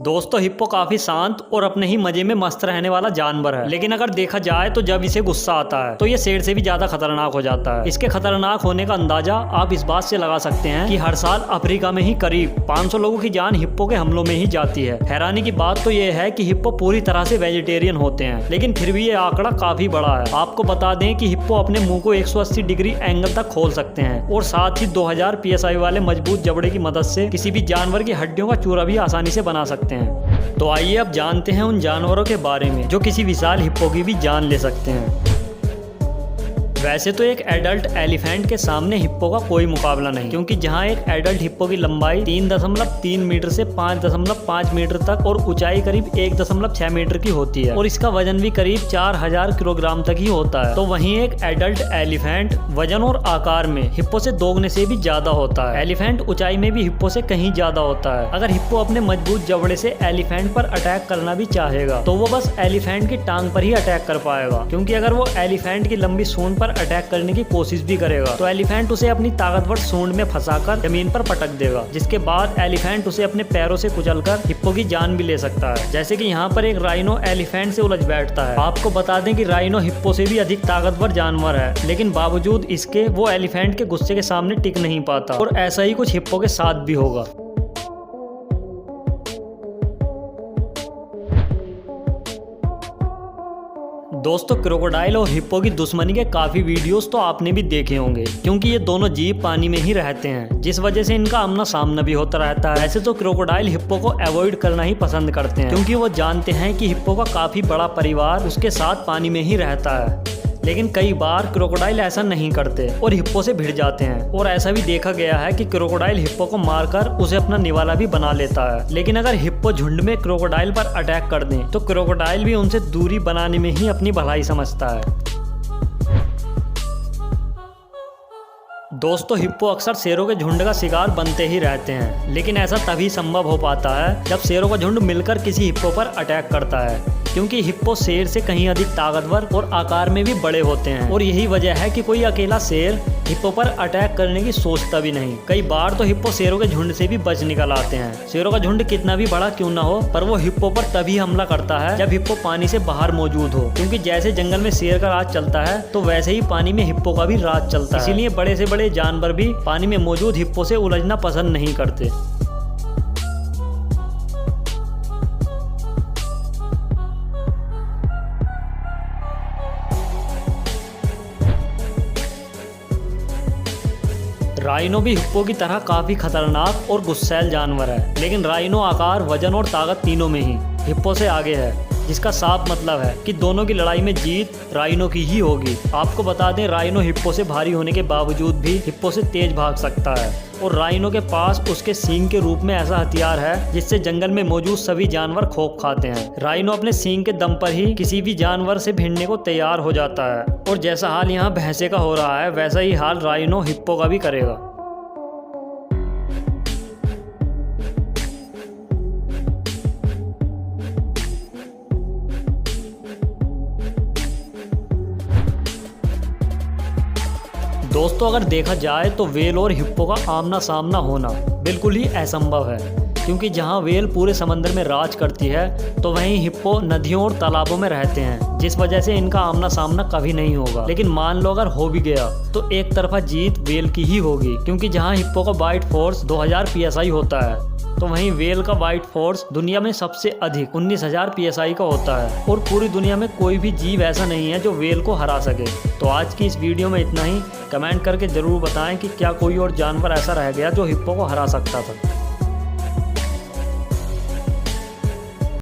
दोस्तों हिप्पो काफी शांत और अपने ही मजे में मस्त रहने वाला जानवर है, लेकिन अगर देखा जाए तो जब इसे गुस्सा आता है तो ये शेर से भी ज्यादा खतरनाक हो जाता है। इसके खतरनाक होने का अंदाजा आप इस बात से लगा सकते हैं कि हर साल अफ्रीका में ही करीब 500 लोगों की जान हिप्पो के हमलों में ही जाती है। हैरानी की बात तो ये है कि हिप्पो पूरी तरह से वेजिटेरियन होते हैं, लेकिन फिर भी ये आंकड़ा काफी बड़ा है। आपको बता दें कि हिप्पो अपने मुंह को 180 डिग्री एंगल तक खोल सकते हैं और साथ ही 2000 PSI वाले मजबूत जबड़े की मदद से किसी भी जानवर की हड्डियों का चूरा भी आसानी से बना सकते हैं। तो आइए अब जानते हैं उन जानवरों के बारे में जो किसी विशाल हिप्पो की भी जान ले सकते हैं। वैसे तो एक एडल्ट एलिफेंट के सामने हिप्पो का कोई मुकाबला नहीं, क्योंकि जहां एक एडल्ट हिप्पो की लंबाई 3.3 मीटर से 5.5 मीटर तक और ऊंचाई करीब 1.6 मीटर की होती है और इसका वजन भी करीब 4000 किलोग्राम तक ही होता है, तो वहीं एक एडल्ट एलिफेंट वजन और आकार में हिप्पो से दोगुने से भी ज्यादा होता है। एलिफेंट ऊंचाई में भी हिप्पो से कहीं ज्यादा होता है। अगर हिप्पो अपने मजबूत जबड़े से एलिफेंट पर अटैक करना भी चाहेगा तो वो बस एलिफेंट की टांग पर ही अटैक कर पाएगा, क्योंकि अगर वो एलिफेंट की लंबी सूंड पर अटैक करने की कोशिश भी करेगा तो एलिफेंट उसे अपनी ताकतवर सूंड में फंसाकर जमीन पर पटक देगा, जिसके बाद एलिफेंट उसे अपने पैरों से कुचलकर हिप्पो की जान भी ले सकता है। जैसे कि यहाँ पर एक राइनो एलिफेंट से उलझ बैठता है। आपको बता दें कि राइनो हिप्पो से भी अधिक ताकतवर जानवर है, लेकिन बावजूद इसके वो एलिफेंट के गुस्से के सामने टिक नहीं पाता और ऐसा ही कुछ हिप्पो के साथ भी होगा। दोस्तों क्रोकोडाइल और हिप्पो की दुश्मनी के काफी वीडियोस तो आपने भी देखे होंगे, क्योंकि ये दोनों जीव पानी में ही रहते हैं, जिस वजह से इनका आमना सामना भी होता रहता है। ऐसे तो क्रोकोडाइल हिप्पो को अवॉइड करना ही पसंद करते हैं, क्योंकि वो जानते हैं कि हिप्पो का काफी बड़ा परिवार उसके साथ पानी में ही रहता है। लेकिन कई बार क्रोकोडाइल ऐसा नहीं करते और हिप्पो से भिड़ जाते हैं, और ऐसा भी देखा गया है कि क्रोकोडाइल हिप्पो को मारकर उसे अपना निवाला भी बना लेता है। लेकिन अगर हिप्पो झुंड में क्रोकोडाइल पर अटैक कर दें तो क्रोकोडाइल भी उनसे दूरी बनाने में ही अपनी भलाई समझता है। दोस्तों हिप्पो अक्सर शेरों के झुंड का शिकार बनते ही रहते हैं, लेकिन ऐसा तभी संभव हो पाता है जब शेरों का झुंड मिलकर किसी हिप्पो पर अटैक करता है, क्योंकि हिप्पो शेर से कहीं अधिक ताकतवर और आकार में भी बड़े होते हैं, और यही वजह है कि कोई अकेला शेर हिप्पो पर अटैक करने की सोचता भी नहीं। कई बार तो हिप्पो शेरों के झुंड से भी बच निकल आते हैं। शेरों का झुंड कितना भी बड़ा क्यों ना हो, पर वो हिप्पो पर तभी हमला करता है जब हिप्पो पानी से बाहर मौजूद हो, क्योंकि जैसे जंगल में शेर का राज चलता है तो वैसे ही पानी में हिप्पो का भी राज चलता है। इसीलिए बड़े से बड़े जानवर भी पानी में मौजूद हिप्पो से उलझना पसंद नहीं करते। राइनो भी हिप्पो की तरह काफी खतरनाक और गुस्सैल जानवर है, लेकिन राइनो आकार, वजन और ताकत तीनों में ही हिप्पो से आगे है, जिसका साफ मतलब है कि दोनों की लड़ाई में जीत राइनो की ही होगी। आपको बता दें राइनो हिप्पो से भारी होने के बावजूद भी हिप्पो से तेज भाग सकता है, और राइनो के पास उसके सींग के रूप में ऐसा हथियार है जिससे जंगल में मौजूद सभी जानवर खौफ खाते हैं। राइनो अपने सींग के दम पर ही किसी भी जानवर से भिड़ने को तैयार हो जाता है, और जैसा हाल यहाँ भैंसे का हो रहा है वैसा ही हाल राइनो हिप्पो का भी करेगा। दोस्तों अगर देखा जाए तो व्हेल और हिप्पो का आमना सामना होना बिल्कुल ही असंभव है, क्योंकि जहां व्हेल पूरे समंदर में राज करती है तो वहीं हिप्पो नदियों और तालाबों में रहते हैं, जिस वजह से इनका आमना सामना कभी नहीं होगा। लेकिन मान लो अगर हो भी गया तो एक तरफा जीत व्हेल की ही होगी, क्योंकि जहां हिप्पो का बाइट फोर्स 2000 PSI होता है तो वहीं व्हेल का बाइट फोर्स दुनिया में सबसे अधिक 19000 PSI का होता है, और पूरी दुनिया में कोई भी जीव ऐसा नहीं है जो व्हेल को हरा सके। तो आज की इस वीडियो में इतना ही। कमेंट करके जरूर बताएं कि क्या कोई और जानवर ऐसा रह गया जो हिप्पो को हरा सकता था।